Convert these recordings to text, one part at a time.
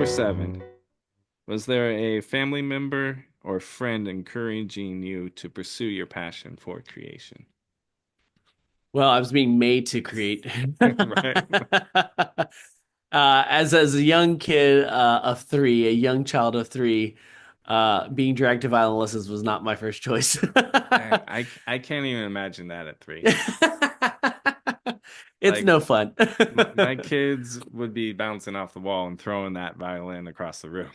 Number seven, was there a family member or friend encouraging you to pursue your passion for creation? Well, I was being made to create. Right. As a young kid of three, a young child of three, being dragged to violin lessons was not my first choice. I can't even imagine that at three. It's Like no fun. my kids would be bouncing off the wall and throwing that violin across the room.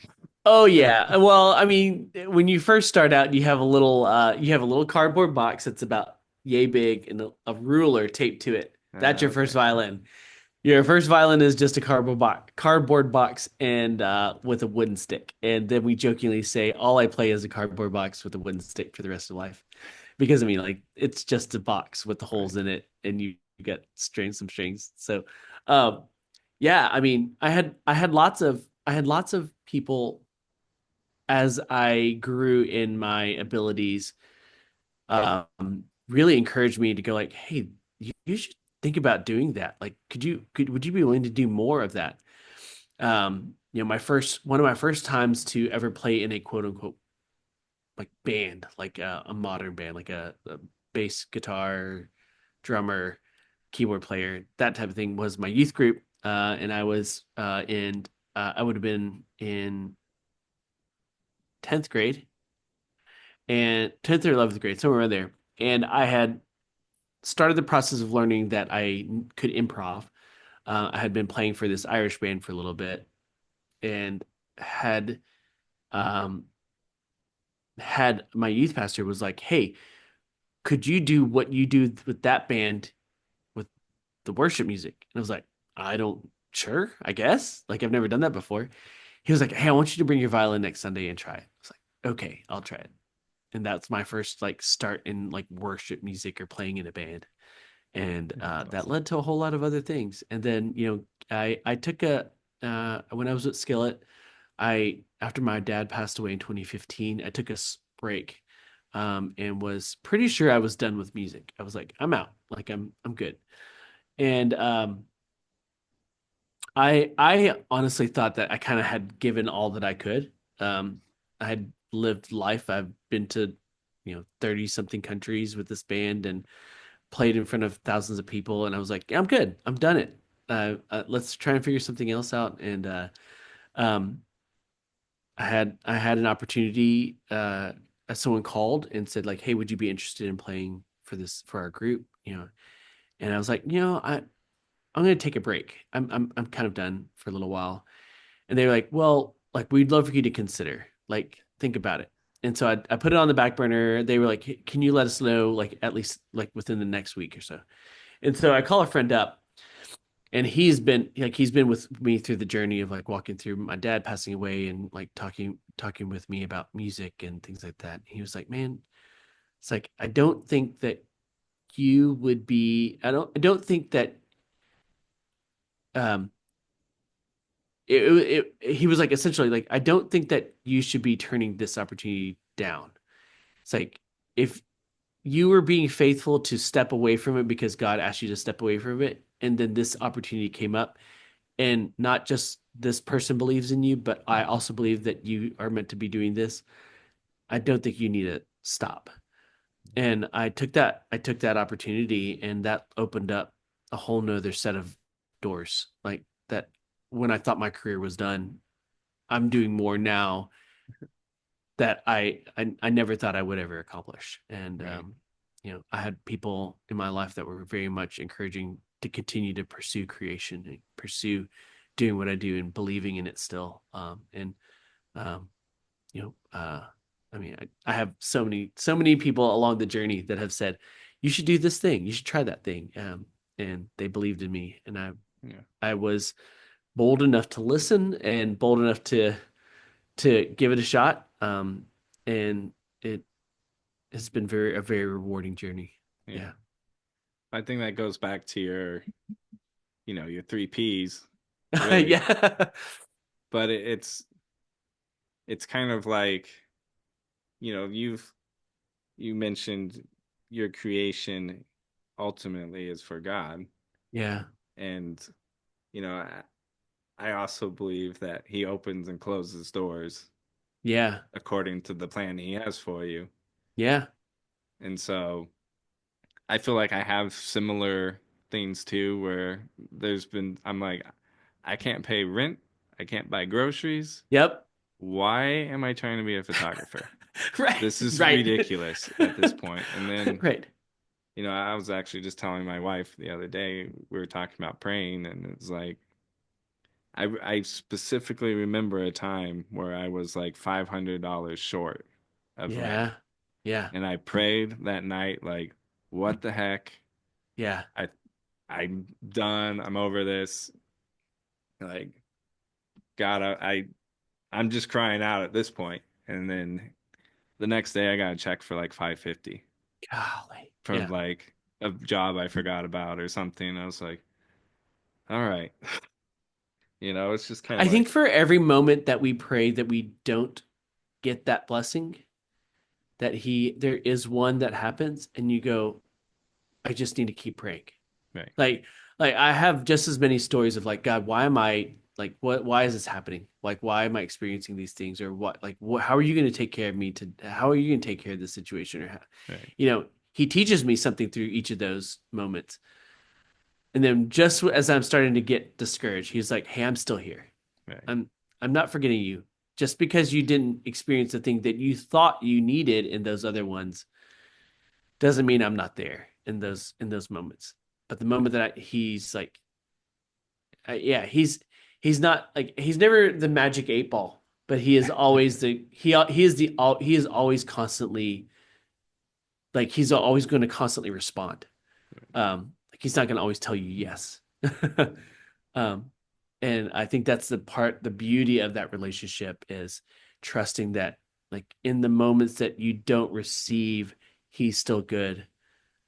Oh yeah. Well, I mean, when you first start out, you have a little cardboard box that's about yay big and a ruler taped to it. That's your first Okay. violin. Your first violin is just a cardboard box and with a wooden stick. And then we jokingly say, all I play is a cardboard box with a wooden stick for the rest of life. Because I mean, like it's just a box with the Right. holes in it, and you get some strings. So, um, yeah, I mean, I had lots of people as I grew in my abilities, really encouraged me to go like, hey, you should think about doing that. Like, would you be willing to do more of that? One of my first times to ever play in a quote unquote like band, like a modern band, like a bass guitar, drummer, keyboard player, that type of thing was my youth group. And I would have been in 10th grade and 10th or 11th grade, somewhere around there. And I had started the process of learning that I could improv. I had been playing for this Irish band for a little bit and had um, had my youth pastor was like, "Hey, could you do what you do with that band with the worship music?" And I was like, "I don't, sure, I guess. Like I've never done that before." He was like, "Hey, I want you to bring your violin next Sunday and try it." I was like, "Okay, I'll try it." And that's my first like start in like worship music or playing in a band. And That's that awesome. led to a whole lot of other things. And then I took a when I was at Skillet, I after my dad passed away in 2015, I took a break, and was pretty sure I was done with music. I was like, I'm out, like I'm good. And I honestly thought that I kind of had given all that I could. I had lived life. I've been to 30 something countries with this band and played in front of thousands of people, and I was like, yeah, I'm good. I'm done it. Let's try and figure something else out. And um, I had an opportunity. As someone called and said like, "Hey, would you be interested in playing for our group?" And I was like, I'm going to take a break. I'm kind of done for a little while. And they were like, "Well, like we'd love for you to consider. Like, think about it." And so I put it on the back burner. They were like, "Hey, can you let us know like at least like within the next week or so?" And so I call a friend up, and he's been with me through the journey of like walking through my dad passing away and like talking with me about music and things like that. He was like, "Man, it's like I don't think that you would be I don't think that um he was like essentially like I don't think that you should be turning this opportunity down. It's like if you were being faithful to step away from it because God asked you to step away from it, and then this opportunity came up, and not just this person believes in you, but I also believe that you are meant to be doing this. I don't think you need to stop." And I took that opportunity, and that opened up a whole nother set of doors. Like that, when I thought my career was done, I'm doing more now that I never thought I would ever accomplish. And Right. I had people in my life that were very much encouraging to continue to pursue creation and pursue doing what I do and believing in it still. And um, you know, I mean, I have so many people along the journey that have said, "You should do this thing. You should try that thing." And they believed in me, and Yeah. I was bold enough to listen and bold enough to give it a shot. And it has been a very rewarding journey. Yeah. Yeah. I think that goes back to your three P's, really. Yeah. But it's kind of like, you mentioned your creation ultimately is for God. Yeah. And, you know, I also believe that he opens and closes doors Yeah. according to the plan he has for you. Yeah. And so I feel like I have similar things too, where I'm like, I can't pay rent, I can't buy groceries. Yep. Why am I trying to be a photographer? Right. This is Right. ridiculous at this point. And then, Right. I was actually just telling my wife the other day, we were talking about praying, and it's like, I specifically remember a time where I was like $500 short of rent. Yeah. Yeah. And I prayed that night, like, what the heck? Yeah. I I'm done. I'm over this. Like, God, I'm just crying out at this point. And then the next day I got a check for like 550 Golly. from Yeah. like a job I forgot about or something. I was like, all right. It's just kind of I think like, for every moment that we pray that we don't get that blessing, there is one that happens and you go, I just need to keep praying. right, Like, like I have just as many stories of like, God, why am I like, why is this happening? Like, why am I experiencing these things, or how are you going to take care of me how are you going to take care of this situation, or how, right, you know, he teaches me something through each of those moments. And then just as I'm starting to get discouraged, he's like, hey, I'm still here. right, I'm, I'm not forgetting you. Just because you didn't experience the thing that you thought you needed in those other ones doesn't mean I'm not there right, in those moments. But the moment that he's like, yeah, he's not like he's never the magic eight ball, but he is always he is always constantly like he's always going to constantly respond. Like he's not going to always tell you yes. um, and I think that's the beauty of that relationship is trusting that like in the moments that you don't receive, he's still good,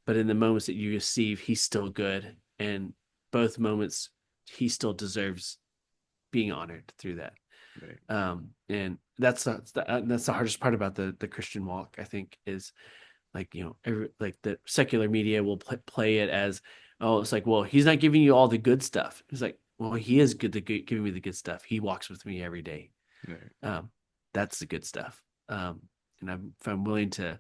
but in the moments that you receive, he's still good, and both moments he still deserves being honored through that. right, And that's the hardest part about the Christian walk, I think, is like like the secular media will play it as, oh, it's like, well, he's not giving you all the good stuff. It's like, well, he is giving me the good stuff. He walks with me every day. right, Um, that's the good stuff. And if I'm willing to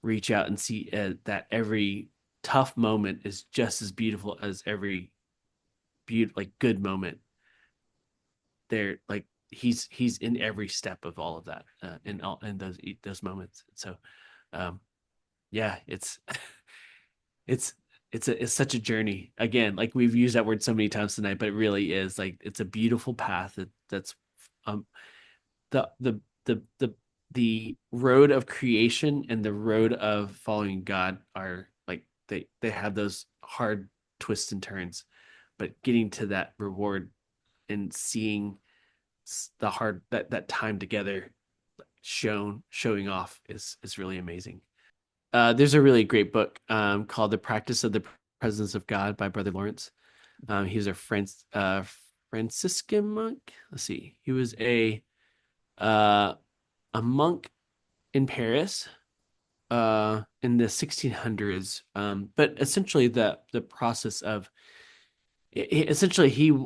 reach out and see that every tough moment is just as beautiful as every like good moment, there like he's in every step of all of that, in those moments. So um yeah, it's it's such a journey. Again, like we've used that word so many times tonight, but it really is like it's a beautiful path that's um the the the road of creation and the road of following God are like they have those hard twists and turns, but getting to that reward and seeing the hard that time together showing off is really amazing. There's a really great book called "The Practice of the Presence of God" by Brother Lawrence. He's Franciscan monk. Let's see, he was uh, a monk in Paris in the 1600s. But essentially, the process of essentially he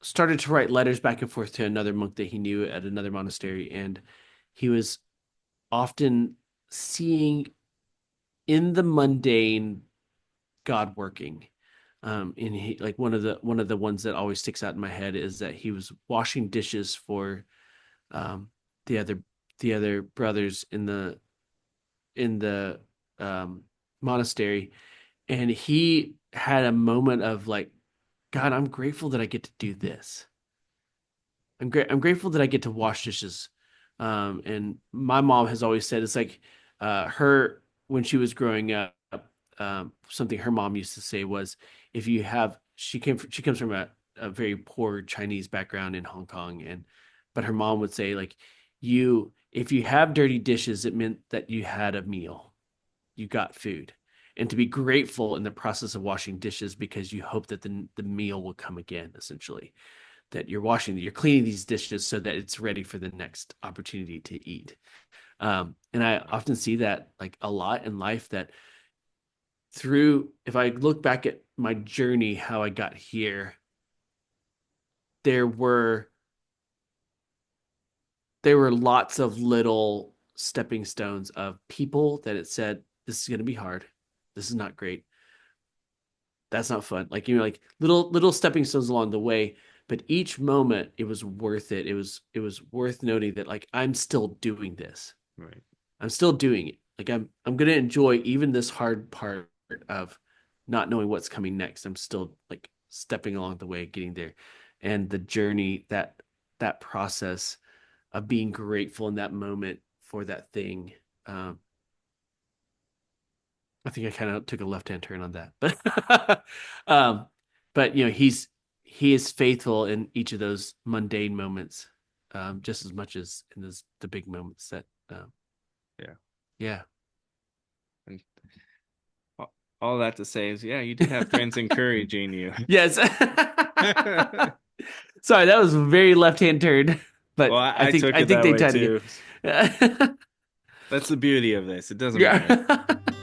started to write letters back and forth to another monk that he knew at another monastery, and he was often seeing in the mundane God working. And he like one of the ones that always sticks out in my head is that he was washing dishes for um, the other brothers in the monastery, and he had a moment of like, God, I'm grateful that I get to do this. I'm grateful that I get to wash dishes. And my mom has always said it's like her when she was growing up. Something her mom used to say was, if you have, she comes from a very poor Chinese background in Hong Kong, and but her mom would say like, if you have dirty dishes, it meant that you had a meal, you got food, and to be grateful in the process of washing dishes because you hope that the meal will come again, essentially that you're cleaning these dishes so that it's ready for the next opportunity to eat. And I often see that like a lot in life that if I look back at my journey, how I got here, there were there were lots of little stepping stones of people that it said, this is going to be hard. This is not great. That's not fun. Like, like little stepping stones along the way, but each moment it was worth it. It was worth noting that like I'm still doing this. Right. I'm still doing it. Like I'm going to enjoy even this hard part of not knowing what's coming next. I'm still like stepping along the way, getting there. And the journey, that process of being grateful in that moment for that thing. Um, I think I kind of took a left-hand turn on that, but um, but he is faithful in each of those mundane moments, just as much as in the big moments that, Yeah. yeah. And all that to say is, yeah, you did have friends encouraging you. Yes. Sorry, that was a very left-hand turn, Well, but I took I it think that they way tied too. again. That's the beauty of this. It doesn't matter. Yeah.